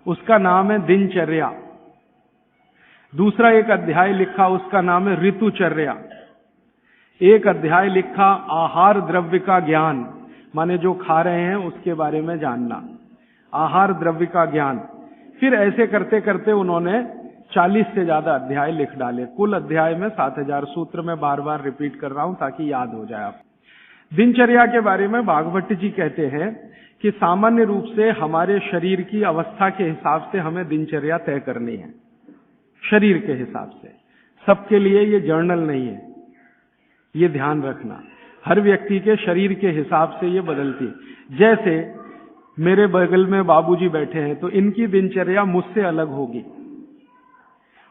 उसका नाम है दिनचर्या। दूसरा एक अध्याय लिखा, उसका नाम है ऋतुचर्या। एक अध्याय लिखा आहार द्रव्य का ज्ञान, माने जो खा रहे हैं उसके बारे में जानना, आहार द्रव्य का ज्ञान। फिर ऐसे करते करते उन्होंने 40 से ज्यादा अध्याय लिख डाले। कुल अध्याय में 7000 सूत्र में बार बार रिपीट कर रहा हूं ताकि याद हो जाए आप। दिनचर्या के बारे में भागवत जी कहते हैं कि सामान्य रूप से हमारे शरीर की अवस्था के हिसाब से हमें दिनचर्या तय करनी है, शरीर के हिसाब से। सबके लिए ये जर्नल नहीं है, ये ध्यान रखना। हर व्यक्ति के शरीर के हिसाब से ये बदलती है। जैसे मेरे बगल में बाबूजी बैठे हैं तो इनकी दिनचर्या मुझसे अलग होगी,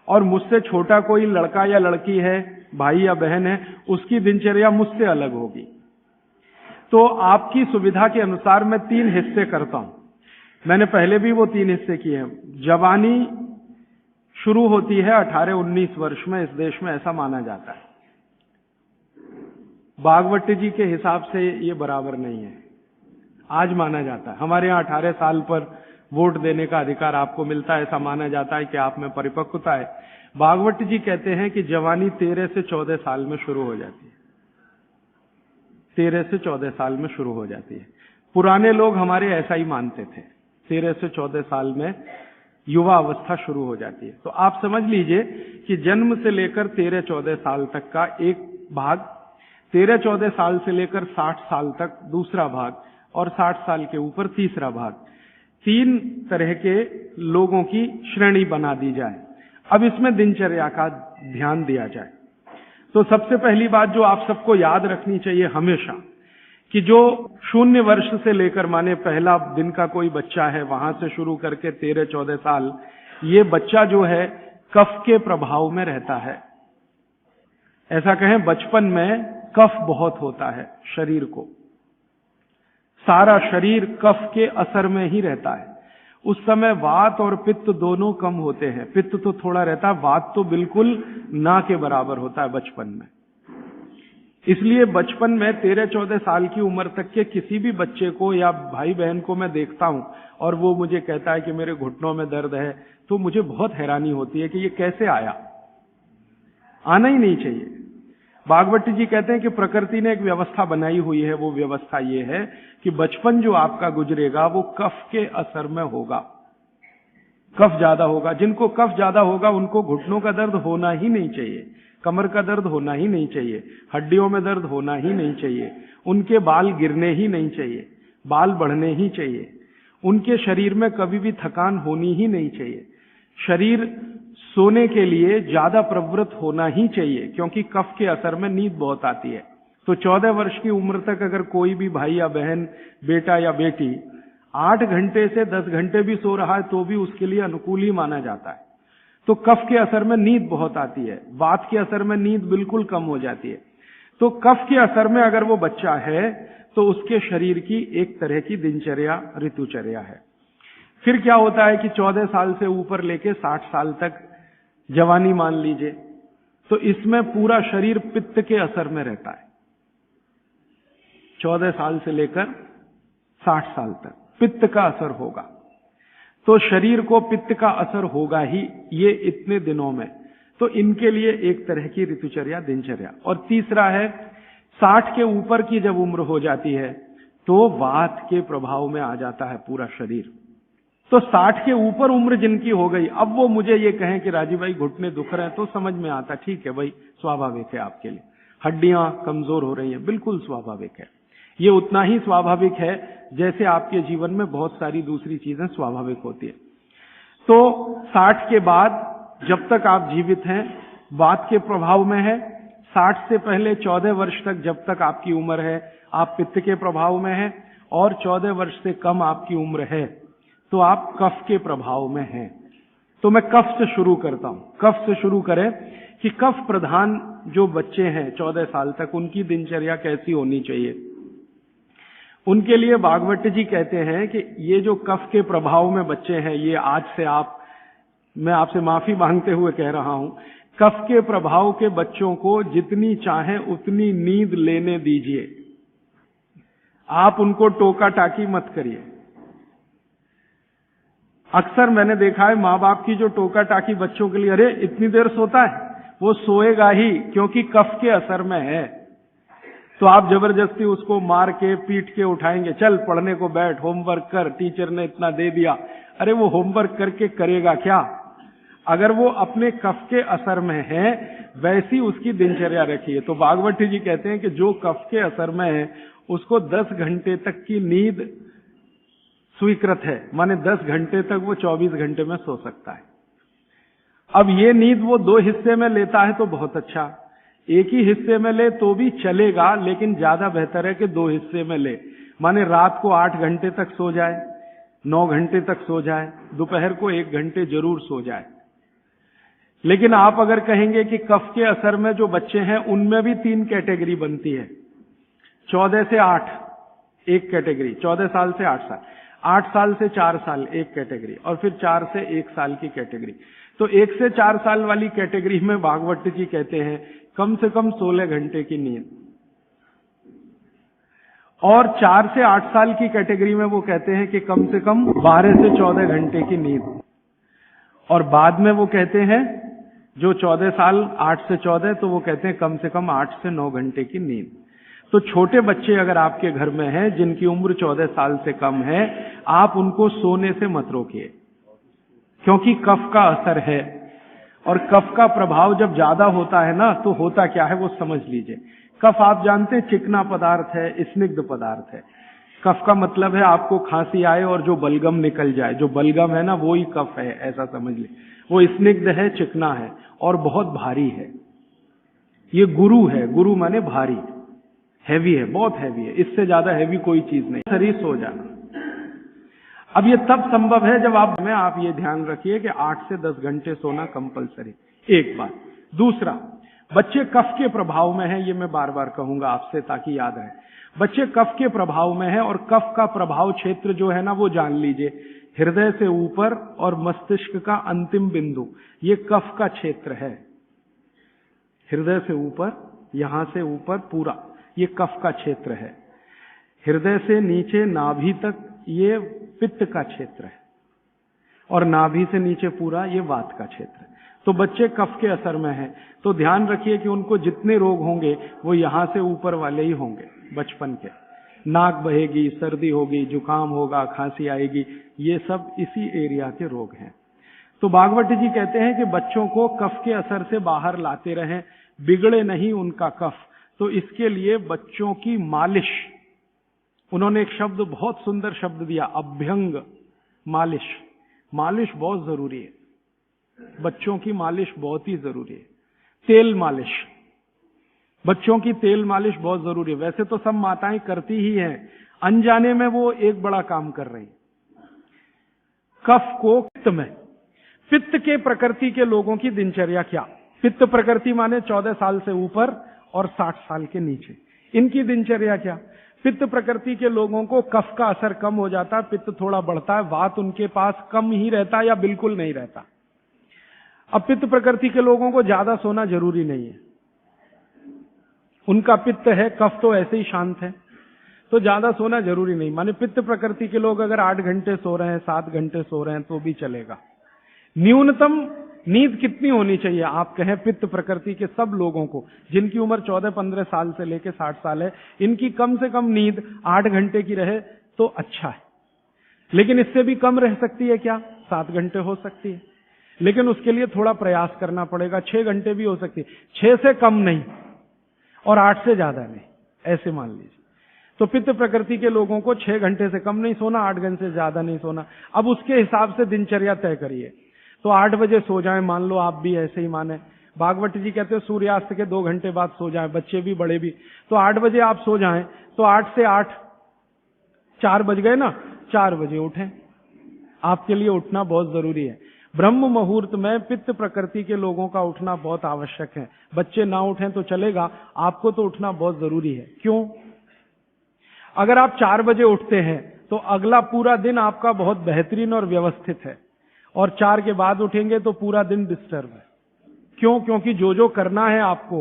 और मुझसे छोटा कोई लड़का या लड़की है, भाई या बहन है, उसकी दिनचर्या मुझसे अलग होगी। तो आपकी सुविधा के अनुसार मैं 3 हिस्से करता हूं। मैंने पहले भी वो 3 हिस्से किए हैं। जवानी शुरू होती है 18-19 वर्ष में, इस देश में ऐसा माना जाता है। भागवत जी के हिसाब से ये बराबर नहीं है, आज माना जाता है। हमारे यहाँ 18 साल पर वोट देने का अधिकार आपको मिलता है, ऐसा माना जाता है कि आप में परिपक्वता है। भागवत जी कहते हैं कि जवानी 13 से 14 साल में शुरू हो जाती है, 13 से 14 साल में शुरू हो जाती है। पुराने लोग हमारे ऐसा ही मानते थे, 13 से 14 साल में युवा अवस्था शुरू हो जाती है। तो आप समझ लीजिए कि जन्म से लेकर 13-14 साल तक का एक भाग, 13-14 साल से लेकर 60 साल तक दूसरा भाग, और 60 साल के ऊपर तीसरा भाग। 3 तरह के लोगों की श्रेणी बना दी जाए। अब इसमें दिनचर्या का ध्यान दिया जाए तो सबसे पहली बात जो आप सबको याद रखनी चाहिए हमेशा, कि जो 0 वर्ष से लेकर, माने पहला दिन का कोई बच्चा है, वहां से शुरू करके 13-14 साल, ये बच्चा जो है कफ के प्रभाव में रहता है। ऐसा कहें, बचपन में कफ बहुत होता है शरीर को, सारा शरीर कफ के असर में ही रहता है। उस समय वात और पित्त दोनों कम होते हैं। पित्त तो थोड़ा रहता है, वात तो बिल्कुल ना के बराबर होता है बचपन में। इसलिए बचपन में 13-14 साल की उम्र तक के किसी भी बच्चे को या भाई बहन को मैं देखता हूं और वो मुझे कहता है कि मेरे घुटनों में दर्द है, तो मुझे बहुत हैरानी होती है कि ये कैसे आया। आना ही नहीं चाहिए। भागवत जी कहते हैं कि प्रकृति ने एक व्यवस्था बनाई हुई है। वो व्यवस्था ये है कि बचपन जो आपका गुजरेगा वो कफ के असर में होगा, कफ ज्यादा होगा। जिनको कफ ज्यादा होगा उनको घुटनों का दर्द होना ही नहीं चाहिए, कमर का दर्द होना ही नहीं चाहिए, हड्डियों में दर्द होना ही नहीं चाहिए, उनके बाल गिरने ही नहीं चाहिए, बाल बढ़ने ही चाहिए, उनके शरीर में कभी भी थकान होनी ही नहीं चाहिए। शरीर सोने के लिए ज्यादा प्रवृत्त होना ही चाहिए, क्योंकि कफ के असर में नींद बहुत आती है। तो 14 वर्ष की उम्र तक अगर कोई भी भाई या बहन, बेटा या बेटी 8 घंटे से 10 घंटे भी सो रहा है तो भी उसके लिए अनुकूल ही माना जाता है। तो कफ के असर में नींद बहुत आती है, वात के असर में नींद बिल्कुल कम हो जाती है। तो कफ के असर में अगर वो बच्चा है तो उसके शरीर की एक तरह की दिनचर्या ऋतुचर्या है। फिर क्या होता है कि 14 साल से ऊपर लेके 60 साल तक जवानी मान लीजिए, तो इसमें पूरा शरीर पित्त के असर में रहता है। 14 साल से लेकर 60 साल तक पित्त का असर होगा, तो शरीर को पित्त का असर होगा ही ये इतने दिनों में। तो इनके लिए एक तरह की ऋतुचर्या, दिनचर्या। और तीसरा है 60 के ऊपर की जब उम्र हो जाती है तो वात के प्रभाव में आ जाता है पूरा शरीर। तो 60 के ऊपर उम्र जिनकी हो गई, अब वो मुझे ये कहें कि राजीव भाई घुटने दुख रहे हैं, तो समझ में आता, ठीक है भाई, स्वाभाविक है आपके लिए, हड्डियां कमजोर हो रही हैं, बिल्कुल स्वाभाविक है। ये उतना ही स्वाभाविक है जैसे आपके जीवन में बहुत सारी दूसरी चीजें स्वाभाविक होती है। तो 60 के बाद जब तक आप जीवित हैं वात के प्रभाव में है, 60 से पहले 14 वर्ष तक जब तक आपकी उम्र है आप पित्त के प्रभाव में है, और 14 वर्ष से कम आपकी उम्र है तो आप कफ के प्रभाव में हैं। तो मैं कफ से शुरू करता हूं। कफ से शुरू करें कि कफ प्रधान जो बच्चे हैं 14 साल तक, उनकी दिनचर्या कैसी होनी चाहिए। उनके लिए भागवत जी कहते हैं कि ये जो कफ के प्रभाव में बच्चे हैं, ये आज से मैं आपसे माफी मांगते हुए कह रहा हूं, कफ के प्रभाव के बच्चों को जितनी चाहें उतनी नींद लेने दीजिए। आप उनको टोका टाकी मत करिए। अक्सर मैंने देखा है माँ बाप की जो टोका टाकी बच्चों के लिए, अरे इतनी देर सोता है, वो सोएगा ही क्योंकि कफ के असर में है। तो आप जबरदस्ती उसको मार के पीट के उठाएंगे, चल पढ़ने को बैठ, होमवर्क कर, टीचर ने इतना दे दिया। अरे वो होमवर्क करके करेगा क्या? अगर वो अपने कफ के असर में है, वैसी उसकी दिनचर्या रखिए। तो भागवती जी कहते हैं कि जो कफ के असर में है उसको 10 घंटे तक की नींद स्वीकृत है, माने 10 घंटे तक वो 24 घंटे में सो सकता है। अब ये नींद वो 2 हिस्से में लेता है तो बहुत अच्छा, एक ही हिस्से में ले तो भी चलेगा, लेकिन ज्यादा बेहतर है कि 2 हिस्से में ले। माने रात को 8 घंटे तक सो जाए, 9 घंटे तक सो जाए, दोपहर को 1 घंटे जरूर सो जाए। लेकिन आप अगर कहेंगे कि कफ के असर में जो बच्चे हैं उनमें भी 3 कैटेगरी बनती है। 14 से 8 एक कैटेगरी, 14 साल से 8 साल, 8 साल से 4 साल एक कैटेगरी, और फिर 4 से 1 साल की कैटेगरी। तो 1 से 4 साल वाली कैटेगरी में भागवत जी कहते हैं कम से कम 16 घंटे की नींद, और 4 से 8 साल की कैटेगरी में वो कहते हैं कि कम से कम 12 से 14 घंटे की नींद, और बाद में वो कहते हैं जो 14 साल 8 से 14, तो वो कहते हैं कम से कम 8 से 9 घंटे की नींद। तो छोटे बच्चे अगर आपके घर में हैं जिनकी उम्र 14 साल से कम है, आप उनको सोने से मत रोकिए, क्योंकि कफ का असर है, और कफ का प्रभाव जब ज्यादा होता है ना, तो होता क्या है वो समझ लीजिए। कफ आप जानते हैं चिकना पदार्थ है, स्निग्ध पदार्थ है। कफ का मतलब है आपको खांसी आए और जो बलगम निकल जाए, जो बलगम है ना वो ही कफ है, ऐसा समझ लीजिए। वो स्निग्ध है, चिकना है और बहुत भारी है। ये गुरु है, गुरु माने भारी, हैवी है, बहुत हैवी है, इससे ज्यादा हैवी कोई चीज नहीं। शरीर सो जाना। अब ये तब संभव है जब आप ये ध्यान रखिए कि 8 से 10 घंटे सोना कंपलसरी, एक बात। दूसरा, बच्चे कफ के प्रभाव में हैं, ये मैं बार बार कहूंगा आपसे ताकि याद रहे। बच्चे कफ के प्रभाव में हैं, और कफ का प्रभाव क्षेत्र जो है ना वो जान लीजिए, हृदय से ऊपर और मस्तिष्क का अंतिम बिंदु, ये कफ का क्षेत्र है। हृदय से ऊपर, यहां से ऊपर पूरा ये कफ का क्षेत्र है। हृदय से नीचे नाभि तक ये पित्त का क्षेत्र है, और नाभि से नीचे पूरा ये वात का क्षेत्र है। तो बच्चे कफ के असर में हैं, तो ध्यान रखिए कि उनको जितने रोग होंगे वो यहां से ऊपर वाले ही होंगे बचपन के। नाक बहेगी, सर्दी होगी, जुकाम होगा, खांसी आएगी, ये सब इसी एरिया के रोग हैं। तो भागवत जी कहते हैं कि बच्चों को कफ के असर से बाहर लाते रहें, बिगड़े नहीं उनका कफ। तो इसके लिए बच्चों की मालिश, उन्होंने एक शब्द, बहुत सुंदर शब्द दिया, अभ्यंग मालिश। मालिश बहुत जरूरी है, बच्चों की मालिश बहुत ही जरूरी है। तेल मालिश, बच्चों की तेल मालिश बहुत जरूरी है। वैसे तो सब माताएं करती ही हैं, अनजाने में वो एक बड़ा काम कर रही। कफ को पित्त में, पित्त के प्रकृति के लोगों की दिनचर्या क्या? पित्त प्रकृति माने 14 साल से ऊपर और 60 साल के नीचे, इनकी दिनचर्या क्या? पित्त प्रकृति के लोगों को कफ का असर कम हो जाता है, पित्त थोड़ा बढ़ता है, वात उनके पास कम ही रहता है या बिल्कुल नहीं रहता। अब पित्त प्रकृति के लोगों को ज्यादा सोना जरूरी नहीं है, उनका पित्त है, कफ तो ऐसे ही शांत है, तो ज्यादा सोना जरूरी नहीं। माने पित्त प्रकृति के लोग अगर 8 घंटे सो रहे हैं, 7 घंटे सो रहे हैं तो भी चलेगा। न्यूनतम नींद कितनी होनी चाहिए? आप कहें पित्त प्रकृति के सब लोगों को, जिनकी उम्र 14-15 साल से लेकर 60 साल है, इनकी कम से कम नींद 8 घंटे की रहे तो अच्छा है। लेकिन इससे भी कम रह सकती है क्या? 7 घंटे हो सकती है, लेकिन उसके लिए थोड़ा प्रयास करना पड़ेगा। 6 घंटे भी हो सकती है, 6 से कम नहीं और 8 से ज्यादा नहीं, ऐसे मान लीजिए। तो पित्त प्रकृति के लोगों को 6 घंटे से कम नहीं सोना, 8 घंटे से ज्यादा नहीं सोना। अब उसके हिसाब से दिनचर्या तय करिए। तो 8 बजे सो जाएं, मान लो आप भी ऐसे ही माने। भागवत जी कहते हैं सूर्यास्त के 2 घंटे बाद सो जाएं, बच्चे भी बड़े भी। तो 8 बजे आप सो जाएं, तो 8 से 8 4 बज गए ना, 4 बजे उठें। आपके लिए उठना बहुत जरूरी है। ब्रह्म मुहूर्त में पित्त प्रकृति के लोगों का उठना बहुत आवश्यक है। बच्चे ना उठें तो चलेगा, आपको तो उठना बहुत जरूरी है। क्यों? अगर आप 4 बजे उठते हैं तो अगला पूरा दिन आपका बहुत बेहतरीन और व्यवस्थित है, और 4 के बाद उठेंगे तो पूरा दिन डिस्टर्ब है। क्यों? क्योंकि जो जो करना है आपको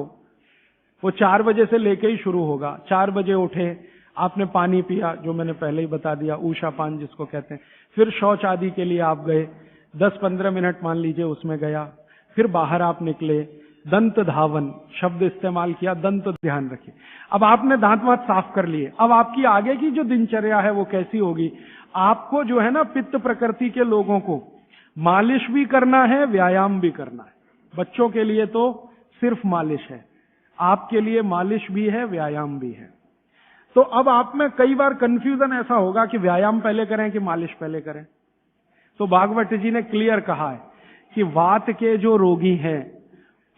वो 4 बजे से लेके ही शुरू होगा। 4 बजे उठे, आपने पानी पिया, जो मैंने पहले ही बता दिया, ऊषा पान जिसको कहते हैं। फिर शौच आदि के लिए आप गए, 10-15 मिनट मान लीजिए उसमें गया, फिर बाहर आप निकले, दंत धावन शब्द इस्तेमाल किया, दंत ध्यान रखिए। अब आपने दांत वांत साफ कर लिए, अब आपकी आगे की जो दिनचर्या है वो कैसी होगी? आपको जो है ना, पित्त प्रकृति के लोगों को मालिश भी करना है, व्यायाम भी करना है। बच्चों के लिए तो सिर्फ मालिश है, आपके लिए मालिश भी है, व्यायाम भी है। तो अब आप में कई बार कंफ्यूजन ऐसा होगा कि व्यायाम पहले करें कि मालिश पहले करें। तो भागवत जी ने क्लियर कहा है कि वात के जो रोगी हैं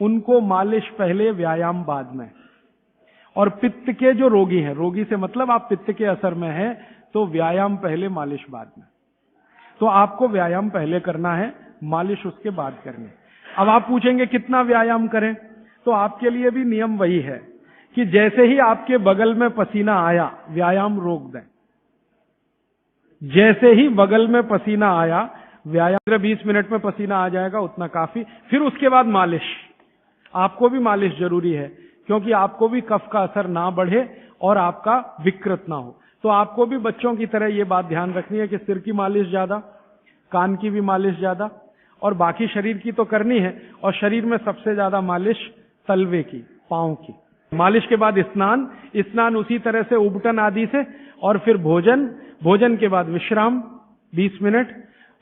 उनको मालिश पहले, व्यायाम बाद में। और पित्त के जो रोगी हैं, रोगी से मतलब आप पित्त के असर में हैं, तो व्यायाम पहले, मालिश बाद में। तो आपको व्यायाम पहले करना है, मालिश उसके बाद करनी। अब आप पूछेंगे कितना व्यायाम करें? तो आपके लिए भी नियम वही है कि जैसे ही आपके बगल में पसीना आया, व्यायाम रोक दें। जैसे ही बगल में पसीना आया, व्यायाम 20 मिनट में पसीना आ जाएगा, उतना काफी। फिर उसके बाद मालिश। आपको भी मालिश जरूरी है, क्योंकि आपको भी कफ का असर ना बढ़े और आपका विकृत ना हो। तो आपको भी बच्चों की तरह ये बात ध्यान रखनी है कि सिर की मालिश ज्यादा, कान की भी मालिश ज्यादा, और बाकी शरीर की तो करनी है। और शरीर में सबसे ज्यादा मालिश तलवे की, पांव की। मालिश के बाद स्नान, स्नान उसी तरह से उबटन आदि से, और फिर भोजन, भोजन के बाद विश्राम 20 मिनट,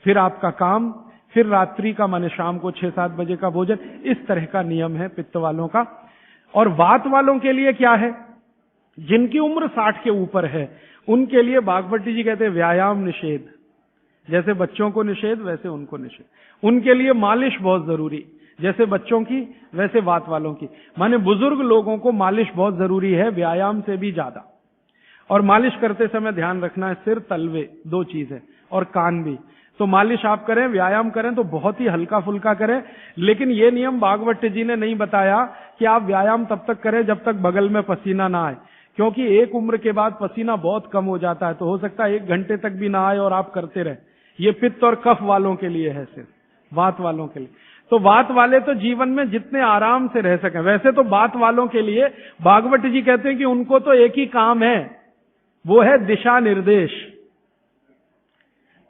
फिर आपका काम, फिर रात्रि का माने शाम को 6-7 बजे का भोजन। इस तरह का नियम है पित्त वालों का। और वात वालों के लिए क्या है? जिनकी उम्र 60 के ऊपर है उनके लिए भागवत जी कहते हैं व्यायाम निषेध। जैसे बच्चों को निषेध, वैसे उनको निषेध। उनके लिए मालिश बहुत जरूरी, जैसे बच्चों की वैसे वात वालों की। माने बुजुर्ग लोगों को मालिश बहुत जरूरी है, व्यायाम से भी ज्यादा। और मालिश करते समय ध्यान रखना है, सिर तलवे 2 चीज है, और कान भी। तो मालिश आप करें, व्यायाम करें तो बहुत ही हल्का फुल्का करें। लेकिन ये नियम भागवत जी ने नहीं बताया कि आप व्यायाम तब तक करें जब तक बगल में पसीना ना आए, क्योंकि एक उम्र के बाद पसीना बहुत कम हो जाता है। तो हो सकता है 1 घंटे तक भी ना आए और आप करते रहे। ये पित्त और कफ वालों के लिए है, सिर्फ वात वालों के लिए। तो वात वाले तो जीवन में जितने आराम से रह सकें। वैसे तो वात वालों के लिए भागवत जी कहते हैं कि उनको तो एक ही काम है, वो है दिशा निर्देश।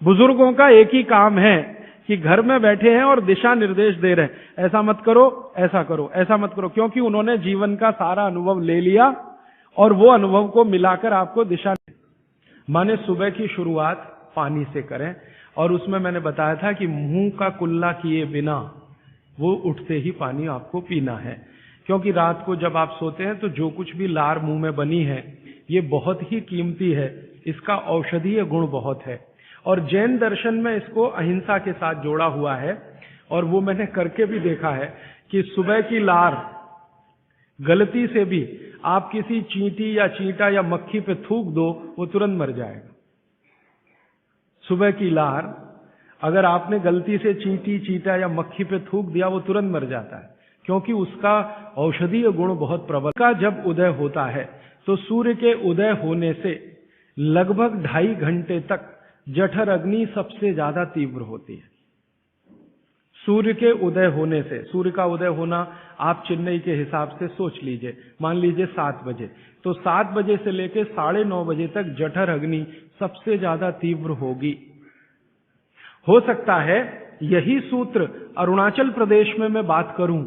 बुजुर्गों का एक ही काम है कि घर में बैठे हैं और दिशा निर्देश दे रहे हैं, ऐसा मत करो, ऐसा करो, ऐसा मत करो। क्योंकि उन्होंने जीवन का सारा अनुभव ले लिया और वो अनुभव को मिलाकर आपको दिशा। माने सुबह की शुरुआत पानी से करें, और उसमें मैंने बताया था कि मुंह का कुल्ला किए बिना वो उठते ही पानी आपको पीना है। क्योंकि रात को जब आप सोते हैं तो जो कुछ भी लार मुंह में बनी है ये बहुत ही कीमती है, इसका औषधीय गुण बहुत है। और जैन दर्शन में इसको अहिंसा के साथ जोड़ा हुआ है, और वो मैंने करके भी देखा है कि सुबह की लार गलती से भी आप किसी चींटी या चींटा या मक्खी पे थूक दो, वो तुरंत मर जाएगा। सुबह की लार अगर आपने गलती से चींटी, चींटा या मक्खी पे थूक दिया, वो तुरंत मर जाता है, क्योंकि उसका औषधीय गुण बहुत प्रबल का। जब उदय होता है तो सूर्य के उदय होने से लगभग 2.5 घंटे तक जठर अग्नि सबसे ज्यादा तीव्र होती है। सूर्य के उदय होने से, सूर्य का उदय होना आप चेन्नई के हिसाब से सोच लीजिए, मान लीजिए 7 बजे, तो 7 बजे से लेकर 9:30 बजे तक जठर अग्नि सबसे ज्यादा तीव्र होगी। हो सकता है यही सूत्र अरुणाचल प्रदेश में मैं बात करूं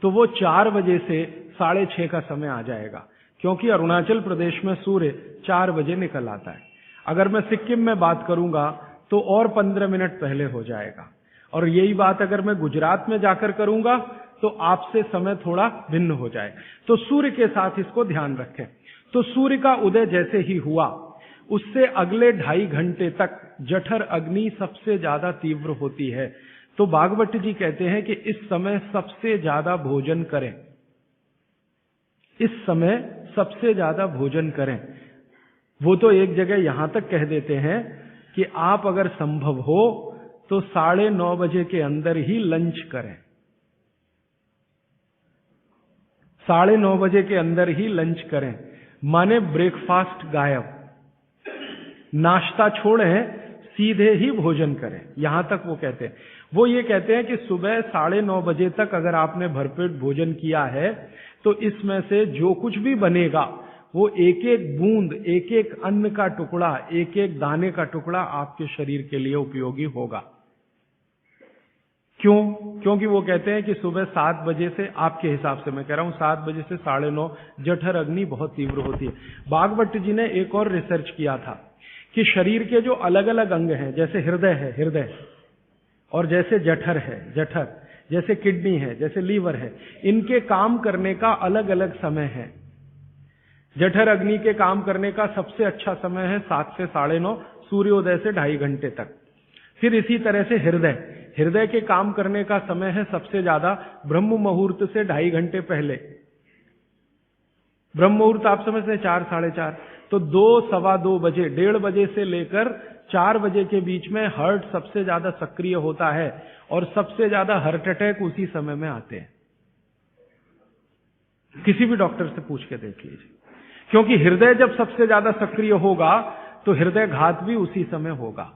तो वो 4 बजे से 6:30 का समय आ जाएगा, क्योंकि अरुणाचल प्रदेश में सूर्य 4 बजे निकल आता है। अगर मैं सिक्किम में बात करूंगा तो और 15 मिनट पहले हो जाएगा। और यही बात अगर मैं गुजरात में जाकर करूंगा तो आपसे समय थोड़ा भिन्न हो जाए। तो सूर्य के साथ इसको ध्यान रखें। तो सूर्य का उदय जैसे ही हुआ, उससे अगले 2.5 घंटे तक जठर अग्नि सबसे ज्यादा तीव्र होती है। तो भागवत जी कहते हैं कि इस समय सबसे ज्यादा भोजन करें, इस समय सबसे ज्यादा भोजन करें। वो तो एक जगह यहां तक कह देते हैं कि आप अगर संभव हो तो 9:30 बजे के अंदर ही लंच करें। 9:30 बजे के अंदर ही लंच करें, माने ब्रेकफास्ट गायब, नाश्ता छोड़ें, सीधे ही भोजन करें। यहां तक वो कहते हैं। वो ये कहते हैं कि सुबह 9:30 बजे तक अगर आपने भरपेट भोजन किया है तो इसमें से जो कुछ भी बनेगा वो एक एक बूंद, एक एक अन्न का टुकड़ा, एक एक दाने का टुकड़ा आपके शरीर के लिए उपयोगी होगा। क्यों? क्योंकि वो कहते हैं कि सुबह 7 बजे से, आपके हिसाब से मैं कह रहा हूं, 7 बजे से 9:30 जठर अग्नि बहुत तीव्र होती है। भागवत जी ने एक और रिसर्च किया था कि शरीर के जो अलग अलग अंग हैं, जैसे हृदय है, हृदय, और जैसे जठर है, जठर, जैसे किडनी है, जैसे लीवर है, इनके काम करने का अलग अलग समय है। जठर अग्नि के काम करने का सबसे अच्छा समय है 7 से 9:30, सूर्योदय से 2.5 घंटे तक। फिर इसी तरह से हृदय, हृदय के काम करने का समय है सबसे ज्यादा ब्रह्म मुहूर्त से 2.5 घंटे पहले। ब्रह्म मुहूर्त आप समझते हैं 4, 4:30, तो 2, सवा 2 बजे, 1:30 बजे से लेकर 4 बजे के बीच में हार्ट सबसे ज्यादा सक्रिय होता है और सबसे ज्यादा हार्ट अटैक उसी समय में आते हैं। किसी भी डॉक्टर से पूछ के देख लीजिए, क्योंकि हृदय जब सबसे ज्यादा सक्रिय होगा तो हृदय घात भी उसी समय होगा।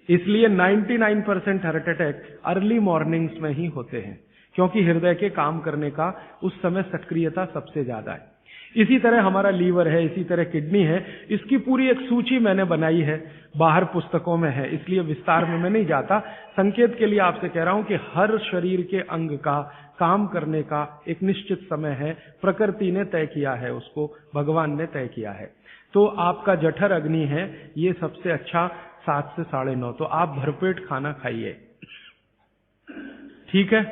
इसलिए 99% हार्ट अटैक अर्ली मॉर्निंग्स में ही होते हैं, क्योंकि हृदय के काम करने का उस समय सक्रियता सबसे ज्यादा है। इसी तरह हमारा लीवर है, इसी तरह किडनी है। इसकी पूरी एक सूची मैंने बनाई है, बाहर पुस्तकों में है, इसलिए विस्तार में मैं नहीं जाता। संकेत के लिए आपसे कह रहा हूं कि हर शरीर के अंग का काम करने का एक निश्चित समय है, प्रकृति ने तय किया है, उसको भगवान ने तय किया है। तो आपका जठर अग्नि है, ये सबसे अच्छा 7 से 9:30, तो आप भरपेट खाना खाइए, ठीक है।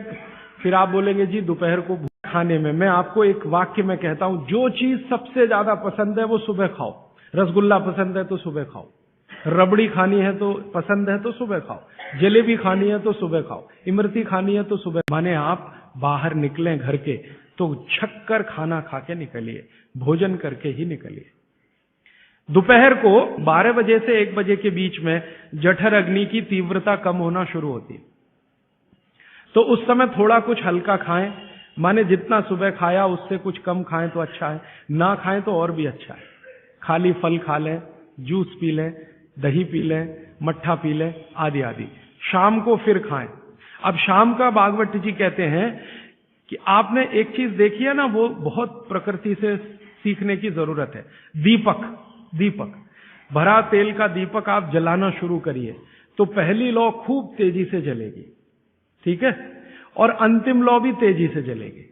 फिर आप बोलेंगे जी दोपहर को खाने में, मैं आपको एक वाक्य में कहता हूं, जो चीज सबसे ज्यादा पसंद है वो सुबह खाओ। रसगुल्ला पसंद है तो सुबह खाओ, रबड़ी खानी है तो पसंद है तो सुबह खाओ, जलेबी खानी है तो सुबह खाओ, इमरती खानी है तो सुबह। माने आप बाहर निकलें घर के तो छक्कर खाना खा के निकलिए, भोजन करके ही निकलिए। दोपहर को 12 बजे से 1 बजे के बीच में जठर अग्नि की तीव्रता कम होना शुरू होती है, तो उस समय थोड़ा कुछ हल्का खाएं। माने जितना सुबह खाया उससे कुछ कम खाएं तो अच्छा है, ना खाएं तो और भी अच्छा है। खाली फल खा लें, जूस पी लें, दही पी लें, मट्ठा पी लें, आदि आदि। शाम को फिर खाएं। अब शाम का भागवत जी कहते हैं कि आपने एक चीज देखी है ना, वो बहुत प्रकृति से सीखने की जरूरत है। दीपक, दीपक, भरा तेल का दीपक आप जलाना शुरू करिए तो पहली लौ खूब तेजी से जलेगी, ठीक है, और अंतिम लौ भी तेजी से जलेगी।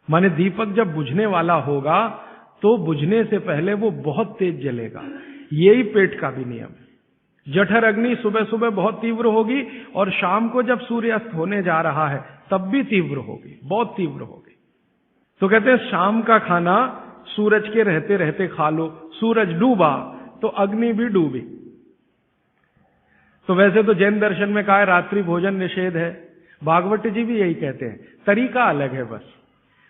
माने दीपक जब बुझने वाला होगा तो बुझने से पहले वो बहुत तेज जलेगा। यही पेट का भी नियम है। जठर अग्नि सुबह सुबह बहुत तीव्र होगी और शाम को जब सूर्यास्त होने जा रहा है तब भी तीव्र होगी, बहुत तीव्र होगी। तो कहते हैं शाम का खाना सूरज के रहते रहते खा लो। सूरज डूबा तो अग्नि भी डूबी। तो वैसे तो जैन दर्शन में कहा है रात्रि भोजन निषेध है, भागवत जी भी यही कहते हैं, तरीका अलग है बस।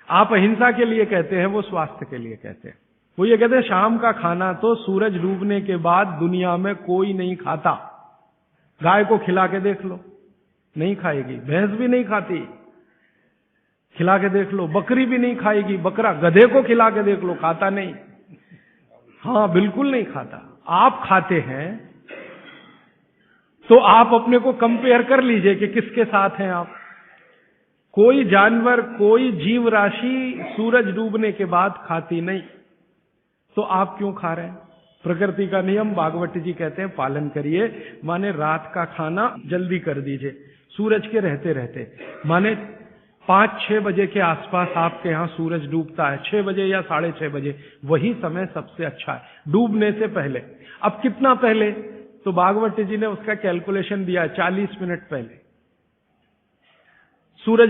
आप अहिंसा के लिए कहते हैं, वो स्वास्थ्य के लिए कहते हैं। वो ये कहते हैं शाम का खाना तो सूरज डूबने के बाद दुनिया में कोई नहीं खाता। गाय को खिला के देख लो, नहीं खाएगी। भैंस भी नहीं खाती, खिला के देख लो। बकरी भी नहीं खाएगी, बकरा गधे को खिला के देख लो, खाता नहीं। हाँ, बिल्कुल नहीं खाता। आप खाते हैं तो आप अपने को कंपेयर कर लीजिए कि किसके साथ हैं आप। कोई जानवर, कोई जीव राशि सूरज डूबने के बाद खाती नहीं, तो आप क्यों खा रहे हैं? प्रकृति का नियम भागवत जी कहते हैं पालन करिए। माने रात का खाना जल्दी कर दीजिए, सूरज के रहते रहते। माने 5-6 बजे के आसपास आपके यहां सूरज डूबता है, 6 बजे या 6:30 बजे, वही समय सबसे अच्छा है डूबने से पहले। अब कितना पहले? तो भागवत जी ने उसका कैलकुलेशन दिया है, 40 मिनट पहले सूरज